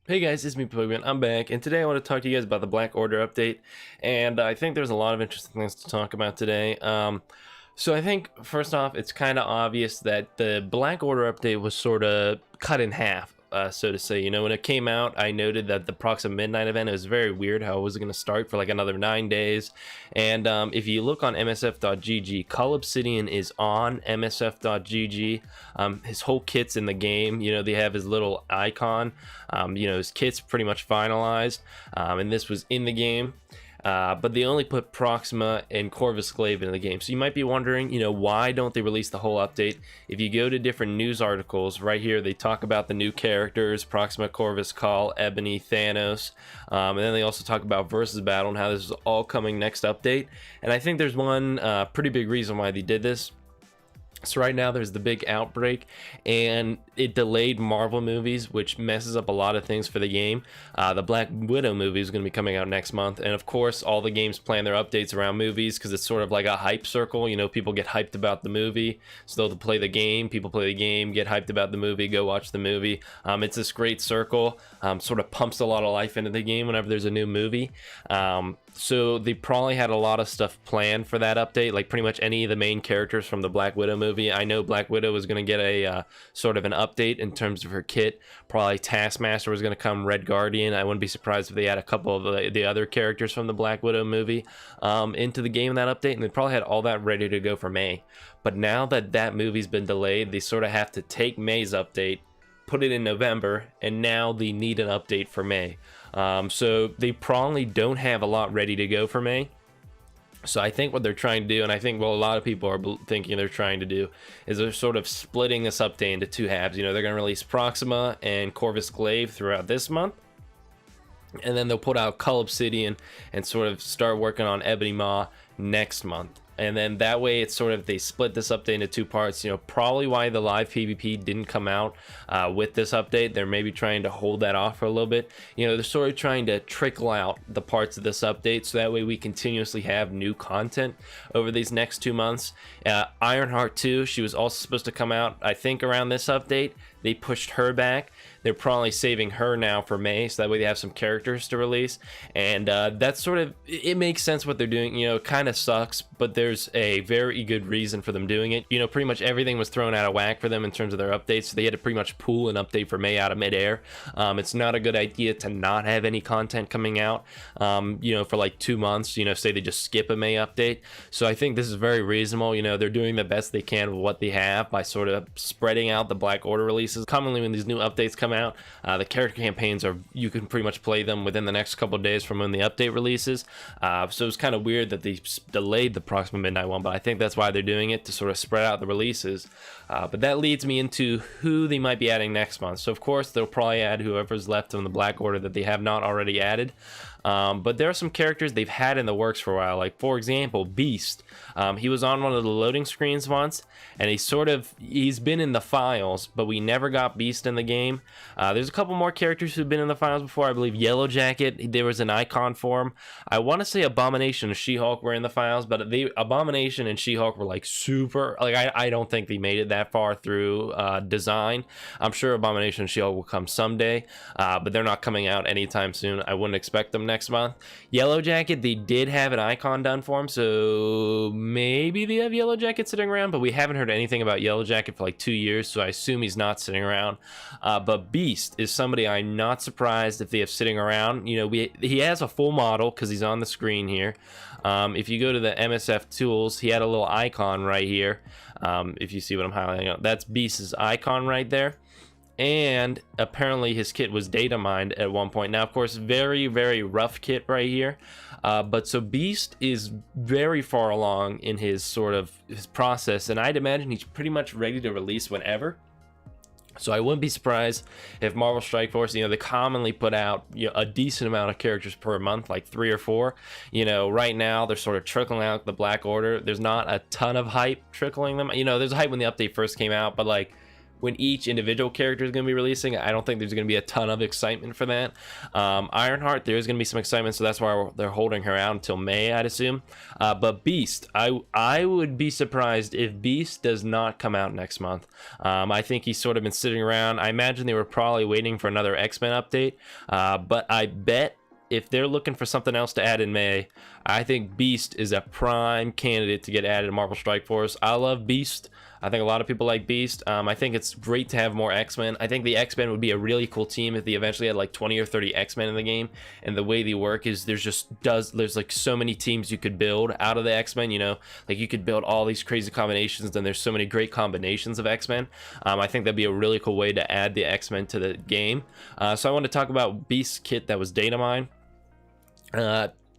Hey guys, it's me Pokemon. I'm back, and today I want to talk to you guys about the Black Order update. And I think there's a lot of interesting things to talk about today. So I think first off, it's kind of obvious that the Black Order update was sort of cut in half, so to say. You know, when it came out, I noted that the Proxima Midnight event, it was very weird how it was going to start for like another 9 days. And if you look on MSF.gg, Kaale Obsidian is on MSF.gg. His whole kit's in the game. You know, they have his little icon. You know, his kit's pretty much finalized, and this was in the game. But they only put Proxima and Corvus Glaive in the game. So you might be wondering, you know, why don't they release the whole update? If you go to different news articles, right here, they talk about the new characters, Proxima, Corvus, Kaale, Ebony, Thanos. And then they also talk about Versus Battle and how this is all coming next update. And I think there's one pretty big reason why they did this. So right now there's the big outbreak, and it delayed Marvel movies, which messes up a lot of things for the game. The Black Widow movie is going to be coming out next month, and of course all the games plan their updates around movies because it's sort of like a hype circle. You know, people get hyped about the movie, so they'll play the game, people play the game, get hyped about the movie, go watch the movie. It's this great circle, sort of pumps a lot of life into the game whenever there's a new movie. So they probably had a lot of stuff planned for that update, like pretty much any of the main characters from the Black Widow movie. I know Black Widow was going to get a sort of an update in terms of her kit. Probably Taskmaster was going to come, Red Guardian. I wouldn't be surprised if they had a couple of the other characters from the Black Widow movie into the game in that update, and they probably had all that ready to go for May. But now that that movie's been delayed, they sort of have to take May's update, put it in November, and now they need an update for May. So they probably don't have a lot ready to go for May. So I think what they're trying to do, and I think what a lot of people are thinking they're trying to do, is they're sort of splitting this update into two halves. You know, they're going to release Proxima and Corvus Glaive throughout this month, and then they'll put out Kaale Obsidian and sort of start working on Ebony Maw next month. And then that way it's sort of, they split this update into two parts. You know, probably why the live PvP didn't come out with this update. They're maybe trying to hold that off for a little bit. You know, they're sort of trying to trickle out the parts of this update so that way we continuously have new content over these next 2 months. Ironheart 2, she was also supposed to come out, I think, around this update. They pushed her back. They're probably saving her now for May, so that way they have some characters to release. And that's sort of, it makes sense what they're doing. You know, it kind of sucks, but there's a very good reason for them doing it. You know, pretty much everything was thrown out of whack for them in terms of their updates, so they had to pretty much pull an update for May out of midair. It's not a good idea to not have any content coming out, you know, for like 2 months, you know, say they just skip a May update. So I think this is very reasonable. You know, they're doing the best they can with what they have by sort of spreading out the Black Order releases. Commonly when these new updates come out, the character campaigns are, you can pretty much play them within the next couple of days from when the update releases. So it's kind of weird that they delayed the Proxima Midnight one, but I think that's why they're doing it, to sort of spread out the releases. But that leads me into who they might be adding next month. So of course they'll probably add whoever's left on the Black Order that they have not already added. But there are some characters they've had in the works for a while, like for example Beast. He was on one of the loading screens once, and he's been in the files, but we never got Beast in the game. There's a couple more characters who've been in the files before. I believe Yellow Jacket, there was an icon for him. I want to say Abomination and She-Hulk were in the files, but Abomination and She-Hulk were like super, like I don't think they made it that far through design. I'm sure Abomination and She-Hulk will come someday, but they're not coming out anytime soon. I wouldn't expect them next month. Yellow Jacket, they did have an icon done for him, so maybe they have Yellow Jacket sitting around, but we haven't heard anything about Yellow Jacket for like 2 years, so I assume he's not sitting around. But Beast is somebody I'm not surprised if they have sitting around. You know, he has a full model because he's on the screen here. If you go to the MSF tools, he had a little icon right here. If you see what I'm highlighting, that's Beast's icon right there. And apparently his kit was data mined at one point. Now, of course, very, very rough kit right here. But so Beast is very far along in his sort of his process, and I'd imagine he's pretty much ready to release whenever. So I wouldn't be surprised if Marvel Strike Force, you know, they commonly put out, you know, a decent amount of characters per month, like 3 or 4. You know, right now they're sort of trickling out the Black Order. There's not a ton of hype trickling them. You know, there's a hype when the update first came out, but like when each individual character is going to be releasing. I don't think there's going to be a ton of excitement for that. Ironheart, there's going to be some excitement, so that's why they're holding her out until May, I'd assume. But Beast, I would be surprised if Beast does not come out next month. I think he's sort of been sitting around. I imagine they were probably waiting for another X-Men update, but I bet if they're looking for something else to add in May, I think Beast is a prime candidate to get added to Marvel Strike Force. I love Beast. I think a lot of people like Beast. I think it's great to have more X-Men. I think the X-Men would be a really cool team if they eventually had like 20 or 30 X-Men in the game. And the way they work is there's like so many teams you could build out of the X-Men, you know, like you could build all these crazy combinations, and there's so many great combinations of X-Men. I think that'd be a really cool way to add the X-Men to the game. So I want to talk about Beast's kit that was data mined.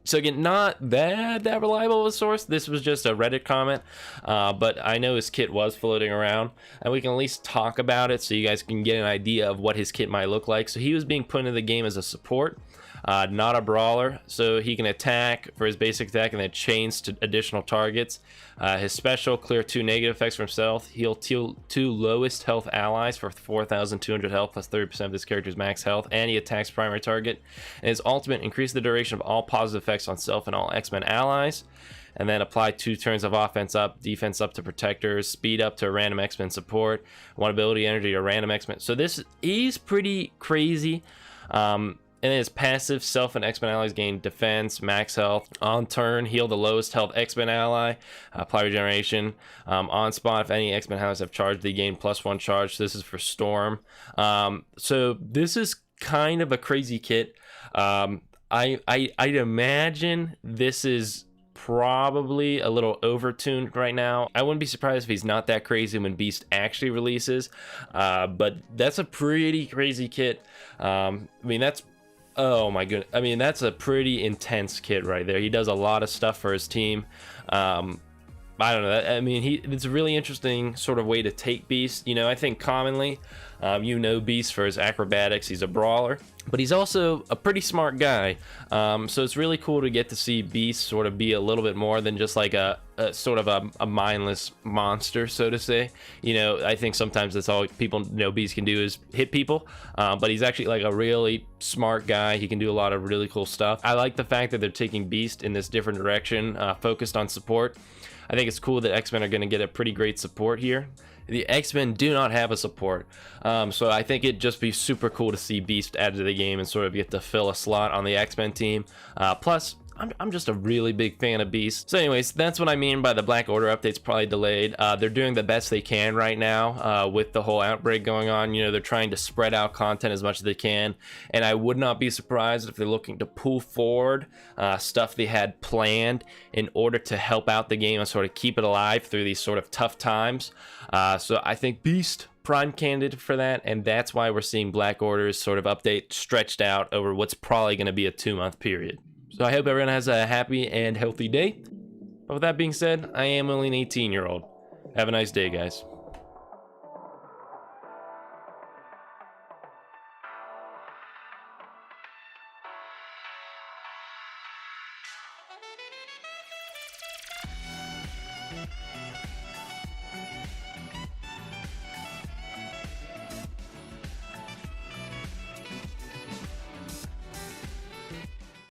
So again, not that reliable of a source. This was just a Reddit comment, but I know his kit was floating around, and we can at least talk about it so you guys can get an idea of what his kit might look like. So he was being put into the game as a support, not a brawler, so he can attack for his basic attack and then chains to additional targets. His special, clear 2 negative effects for himself, heal 2 lowest health allies for 4,200 health plus 30% of this character's max health, and he attacks primary target. And his ultimate, increase the duration of all positive effects on self and all X-Men allies, and then apply 2 turns of offense up, defense up to protectors, speed up to a random X-Men support, 1 ability energy to random X-Men. So he's pretty crazy. And then his passive, self and X-Men allies gain defense, max health. On turn, heal the lowest health X-Men ally, apply regeneration. On spot, if any X-Men allies have charged, they gain +1 charge. So this is for Storm. So this is kind of a crazy kit. I'd imagine this is probably a little overtuned right now. I wouldn't be surprised if he's not that crazy when Beast actually releases. But that's a pretty crazy kit. I mean, oh my goodness. I mean, that's a pretty intense kit right there. He does a lot of stuff for his team. I don't know. I mean, it's a really interesting sort of way to take Beast. You know, I think commonly, you know Beast for his acrobatics. He's a brawler, but he's also a pretty smart guy. So it's really cool to get to see Beast sort of be a little bit more than just like a sort of a mindless monster, so to say. You know, I think sometimes that's all people know Beast can do is hit people, but he's actually like a really smart guy. He can do a lot of really cool stuff. I like the fact that they're taking Beast in this different direction, focused on support. I think it's cool that X-Men are going to get a pretty great support here. The X-Men do not have a support, so I think it'd just be super cool to see Beast added to the game and sort of get to fill a slot on the X-Men team. Plus, I'm just a really big fan of Beast. So anyways, that's what I mean by the Black Order update's probably delayed. They're doing the best they can right now with the whole outbreak going on. You know, they're trying to spread out content as much as they can, and I would not be surprised if they're looking to pull forward stuff they had planned in order to help out the game and sort of keep it alive through these sort of tough times. So I think Beast, prime candidate for that, and that's why we're seeing Black Order's sort of update stretched out over what's probably going to be a 2-month period. So I hope everyone has a happy and healthy day. But with that being said, I am only an 18-year-old. Have a nice day, guys.